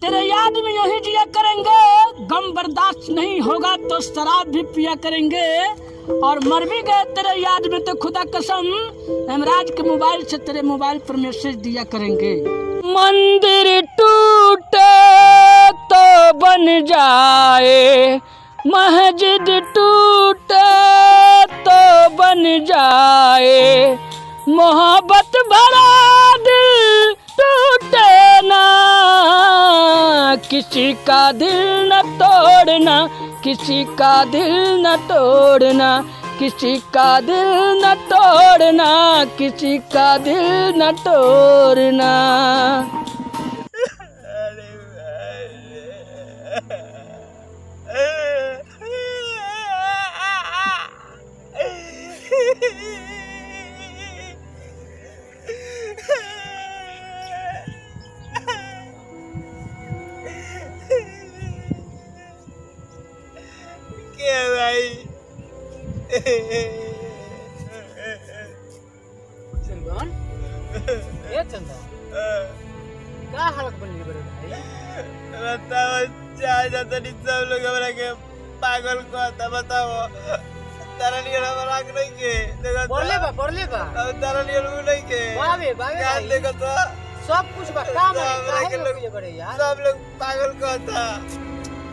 तेरे याद में यूं ही जिया करेंगे, गम बर्दाश्त नहीं होगा तो शराब भी पिया करेंगे, और मर भी गए तेरे याद में तो खुदा कसम हेमराज के मोबाइल से तेरे मोबाइल पर मैसेज दिया करेंगे। मंदिर टूटे तो बन जाए, मस्जिद टूटे तो बन जाए, मोहब्बत भरा दिल टूटे ना, किसी का दिल न तोड़ना, किसी का दिल न तोड़ना, किसी का दिल न तोड़ना, किसी का दिल न तोड़ना। क्या भाई चंदन, ये चंदन क्या हालत बन गई बड़े भाई? बताओ, चाहे जाता नहीं सब लोग हमारा के पागल कहता। बताओ तारा लिए हमारा आँख नहीं के देखो बोले बा अब तारा लिए लोग नहीं के बावे क्या भाई, देखो तो सब कुछ बा काम है, सब काहे लोग- लोग ये बड़े यार? सब लोग पागल कहता।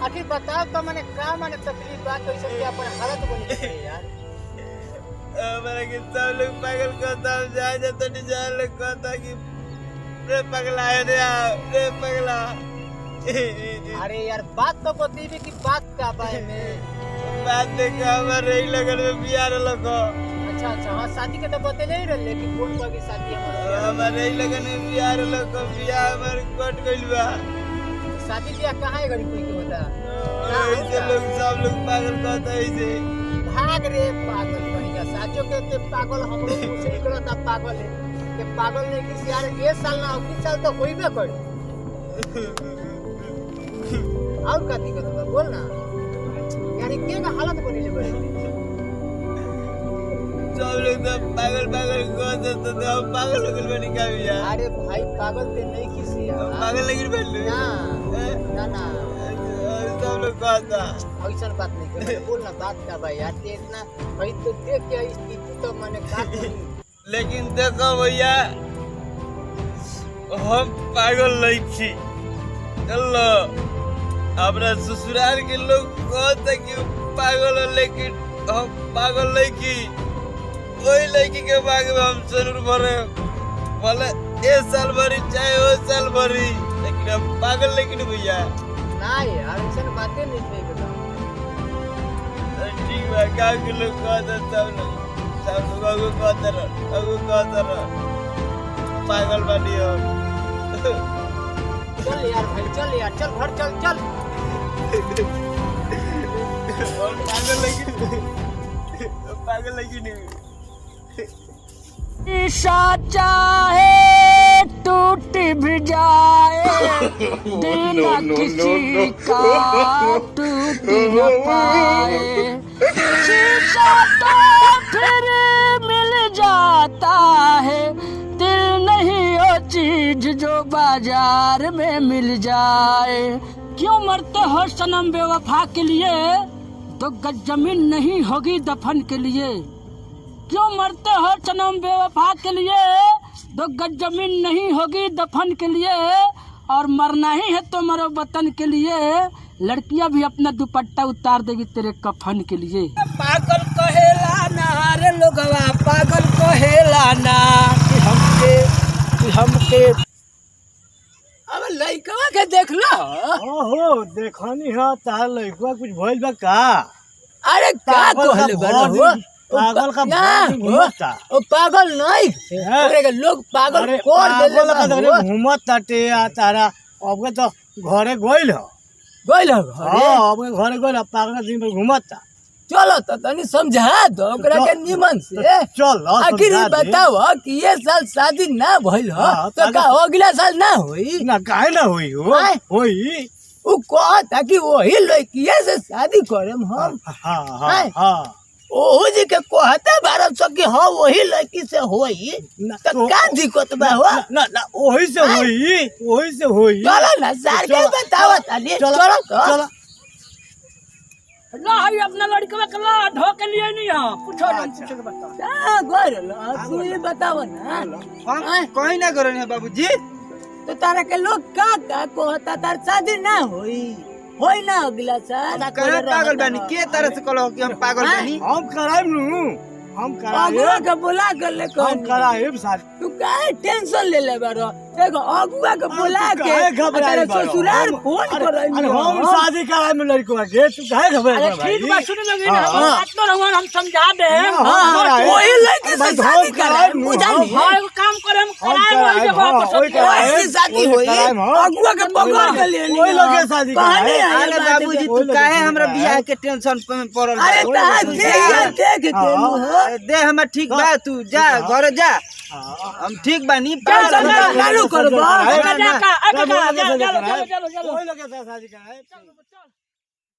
आखिर बताओ तो मैंने का माने तकलीफ बात तो सब क्या पर हालत बन गई यार? हमारा के सब लोग पागल कहता। हम जाए जाता नहीं जाए लोग कहता कि रे पगला है रे पगला। अरे यार बात तो बतेबे की बात का बारे में। बात देखा हमारे ही लगन में बियाह लगा। अच्छा हाँ, शादी के तो बतेले ही रहे, लेकिन कौन बाकी शादी हमारा? हमारे ही लगन में बियाह लगा। बियाह हमारे कट गइल बा। शादी ब्याह कहाँ है गरीब कोई के होता? ऐसे लोग सब लोग पागल कहता है ऐसे। भाग रे पागल कहेगा, साचो के ते पागल हमरो मुंह से निकलता पागल है के पागल नहीं किसी यार ये साल ना अगले साल तो होइबे कर। और का दिक्कत बा बोल ना यानी के का हालत बनिले बड़े? सब लोग तो पागल कहते तो हम पागल हो गइल बनी का बियाह। अरे भाई पागल ते नहीं किसी यार, पागल लगिल बन ना सब लोग कहता। ऐसा बात नहीं कर, बोल ना बात का भाई यार, ते इतना भाई तो देख के स्थिति तो मैंने का बोली। लेकिन देखो भैया हम पागल नहीं थी। चलो अपना ससुराल के लोग कहते कि पागल है, लेकिन हम पागल नहीं की। वही लड़की के बाग में हम जरूर भरे, बोले ये साल भरी चाहे वो साल भरी, लेकिन हम पागल लेकिन भैया। ना यार ऐसा बातें नहीं थे बता। ठीक है, गाँव के लोग कहते सब लोग अगू कहते रह पागल बनी हो। चल यार भाई, चल यार, चल घर चल। और पागल लेकिन ईशा चाहे टूट भी जाए, दिल न किसी का टूट न पाए, शीशा तो फिर मिल जाता है, दिल नहीं वो चीज जो बाजार में मिल जाए। क्यों मरते हो सनम बेवफा के लिए, तो गज जमीन नहीं होगी दफन के लिए। क्यों मरते हो सनम बेवफा के लिए, तो गज जमीन नहीं होगी दफन के लिए, और मरना ही है तो मरो वतन के लिए, लड़कियां भी अपना दुपट्टा उतार देगी तेरे कफन के लिए। पागल कहेला ना रे लोगवा, पागल कहेला ना कि हमके अब लइकवा के देख लो। ओहो देखनी है तार लइकवा कुछ भइल बा का? अरे क्या कहले बनो पागल का बॉडी घूमता। ओ पागल नहीं अरे के लोग पागल कोर देले बा घूमत ताटे आ तारा। अब तो घरे गइल ह गइल हां, अब घरे गइल पागल दिन भर घूमता। चलो तो तनी समझा दो ओकरा के निमन से। चल आखिर ये बताओ कि ये साल शादी ना भइल ह तो का अगला साल ना होई? ना काहे ना होई हो? होई। उ कहता कि वही लड़किया से शादी करम हम। हां हां हां ओहो जी के कहते 1200 की हो वही लड़की से होई तो का दिक्कत बा हो ना ना वही से होई चलो ना सर के बताओ ताली चलो चलो ला है अपना लड़का के ला ढो के लिए नहीं है पूछो ना पूछ के बताओ हां गोर ला तू ये बताओ ना हम कोई ना करो बाबूजी तो तारा के लोग का कहता तार शादी ना होई ना अगला साल करे पागल बानी के तरह से कहो कि हम पागल बानी हम कराइब नु हम अगुआ कराइब के बुला कर ले हम कराइब शादी तू काहे टेंशन ले ले बारो देखो अगुआ के बुला के काहे घबराई तेरे बारो? ससुराल फोन कर रही अरे हम शादी कराइब में लड़को के तू काहे घबराई अरे भाई ठीक बात सुन लगी ना हाँ। आत्मा रहुआ हम समझा दे वही लड़के से शादी कराए बुझानी हां एगो काम करे हम कराए वही जगह हाँ, पर वही कराए। वही शादी होई कराएब, हाँ। अगुआ के पकड़ के लिए वही लगे शादी कराए। अरे बाबूजी तू काहे हमरा बियाह के टेंशन में पड़ल अरे ता देख के हाँ। दे हमर ठीक बा तू जा घर जा हम ठीक बानी चालू करबो चलो चलो चलो वही लगे शादी कराए